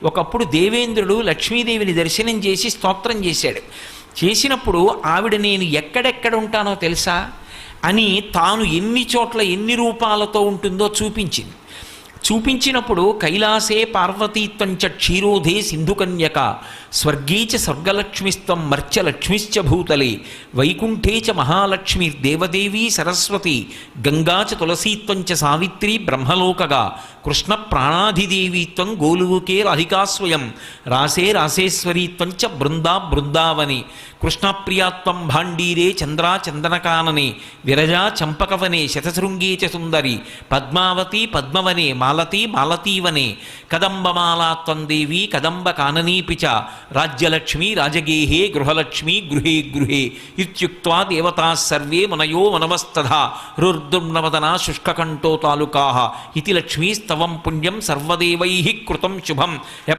ఒకప్పుడు దేవేంద్రుడు లక్ష్మీదేవిని దర్శనం చేసి స్తోత్రం చేశాడు. చేసినప్పుడు ఆవిడ నేను ఎక్కడెక్కడ ఉంటానో తెలుసా అని తాను ఎన్ని చోట్ల ఎన్ని రూపాలతో ఉంటుందో చూపించింది. చూపించినప్పుడు కైలాసే పార్వతీత్వంచ క్షీరోధే సింధుకన్యక స్వర్గే చ స్వర్గలక్ష్మిస్త్వం మర్త్యలక్ష్మిశ్చ భూతలే వైకుంఠే చ మహాలక్ష్మిర్దేవదేవీ సరస్వతి గంగా చ తులసీత్వంచ సావిత్రి బ్రహ్మలోకగా కృష్ణ ప్రాణాధిదేవీత్వం గోలుకే రాధికా స్వయం రాసే రాసేశ్వరీత్వంచ బృందా బృందావని కృష్ణప్రియాత్వం భాండీరే చంద్రా చందనకాననే విరజా చంపకవనే శతశృంగే చ సుందరి పద్మావతి పద్మవనే మాలతీ మాలతీవనే కదంబమాలాత్వం దేవీ కదంబ కాననీపి చ రాజ్యలక్ష్మీ రాజగేహే గృహలక్ష్మీ గృహే గృహే ఇత్యుక్త్వా దేవతాః సర్వే మనయో మనవస్తథా రుర్దుర్నవదనా శుష్కకంఠో తాలుకాః ఇతి లక్ష్మీస్తవం పుణ్యం సర్వదేవైః కృతం శుభం.